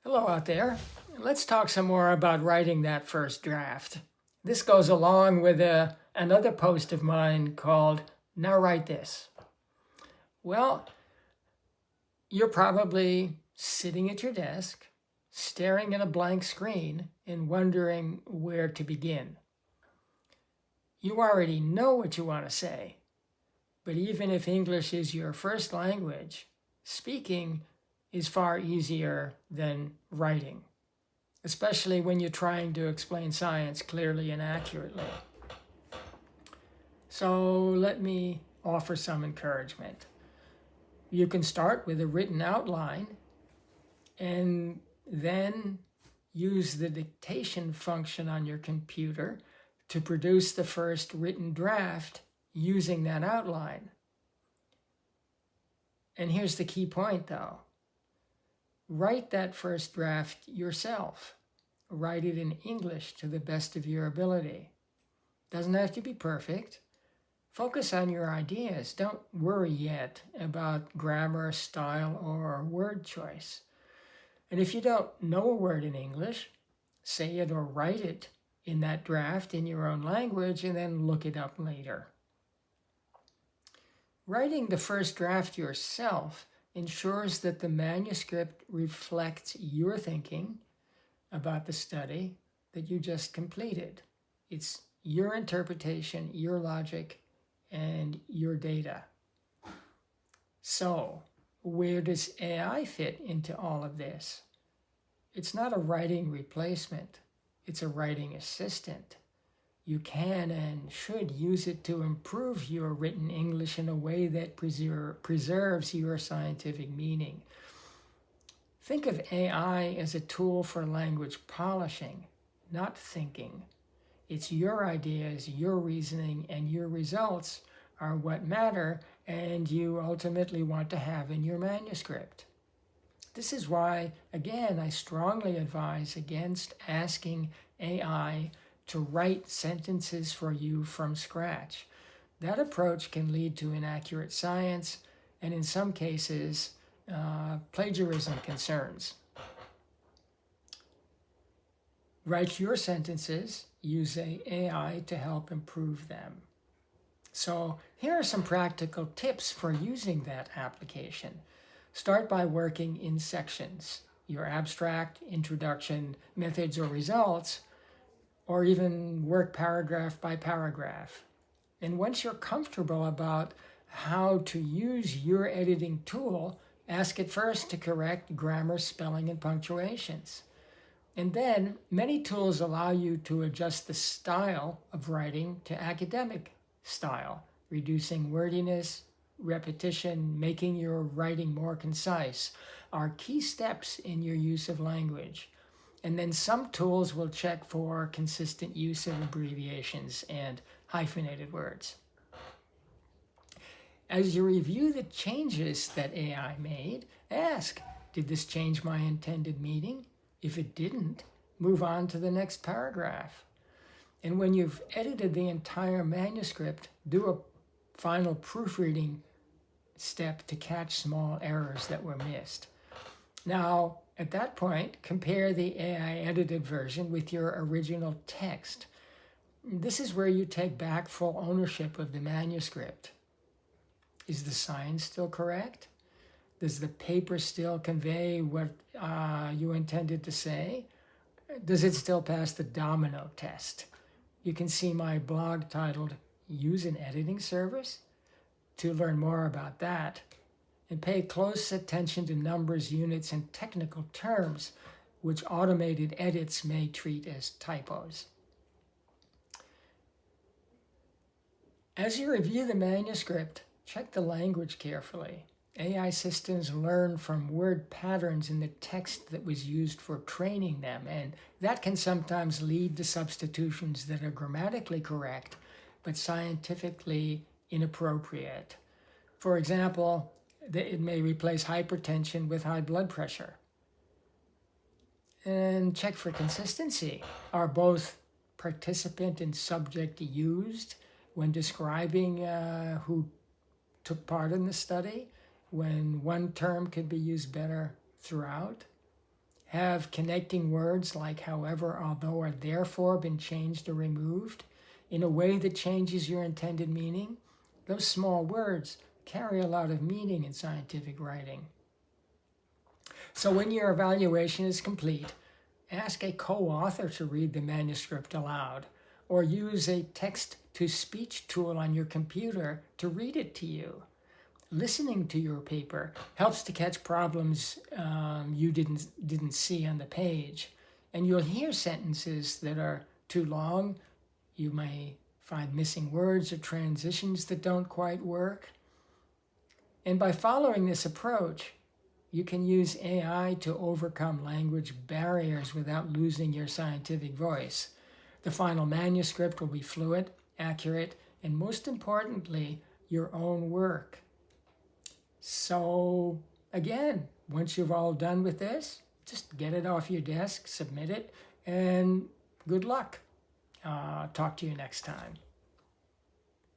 Hello out there. Let's talk some more about writing that first draft. This goes along with another post of mine called Now Write This. Well, you're probably sitting at your desk, staring at a blank screen and wondering where to begin. You already know what you want to say, but even if English is your first language, speaking is far easier than writing, especially when you're trying to explain science clearly and accurately. So let me offer some encouragement. You can start with a written outline and then use the dictation function on your computer to produce the first written draft using that outline. And here's the key point though. Write that first draft yourself. Write it in English to the best of your ability. Doesn't have to be perfect. Focus on your ideas. Don't worry yet about grammar, style, or word choice. And if you don't know a word in English, say it or write it in that draft in your own language and then look it up later. Writing the first draft yourself ensures that the manuscript reflects your thinking about the study that you just completed. It's your interpretation, your logic, and your data. So, where does AI fit into all of this? It's not a writing replacement, it's a writing assistant. You can and should use it to improve your written English in a way that preserves your scientific meaning. Think of AI as a tool for language polishing, not thinking. It's your ideas, your reasoning, and your results are what matter and you ultimately want to have in your manuscript. This is why, again, I strongly advise against asking AI to write sentences for you from scratch. That approach can lead to inaccurate science and in some cases, plagiarism concerns. Write your sentences, use AI to help improve them. So here are some practical tips for using that application. Start by working in sections, your abstract, introduction, methods or results, or even work paragraph by paragraph. And once you're comfortable about how to use your editing tool, ask it first to correct grammar, spelling, and punctuations. And then many tools allow you to adjust the style of writing to academic style, reducing wordiness, repetition, making your writing more concise are key steps in your use of language. And then some tools will check for consistent use of abbreviations and hyphenated words. As you review the changes that AI made, ask, did this change my intended meaning? If it didn't, move on to the next paragraph. And when you've edited the entire manuscript, do a final proofreading step to catch small errors that were missed. Now, at that point, compare the AI edited version with your original text. This is where you take back full ownership of the manuscript. Is the science still correct? Does the paper still convey what you intended to say? Does it still pass the domino test? You can see my blog titled Use an Editing Service to learn more about that. And pay close attention to numbers, units, and technical terms, which automated edits may treat as typos. As you review the manuscript, check the language carefully. AI systems learn from word patterns in the text that was used for training them, and that can sometimes lead to substitutions that are grammatically correct, but scientifically inappropriate. For example, it may replace hypertension with high blood pressure. And check for consistency. Are both participant and subject used when describing who took part in the study, when one term could be used better throughout? have connecting words like however, although, or therefore been changed or removed in a way that changes your intended meaning? Those small words carry a lot of meaning in scientific writing. So when your evaluation is complete, ask a co-author to read the manuscript aloud, or use a text-to-speech tool on your computer to read it to you. Listening to your paper helps to catch problems you didn't see on the page, and you'll hear sentences that are too long. You may find missing words or transitions that don't quite work. And by following this approach, you can use AI to overcome language barriers without losing your scientific voice. The final manuscript will be fluent, accurate, and most importantly, your own work. So again, once you've all done with this, just get it off your desk, submit it, and good luck. Talk to you next time.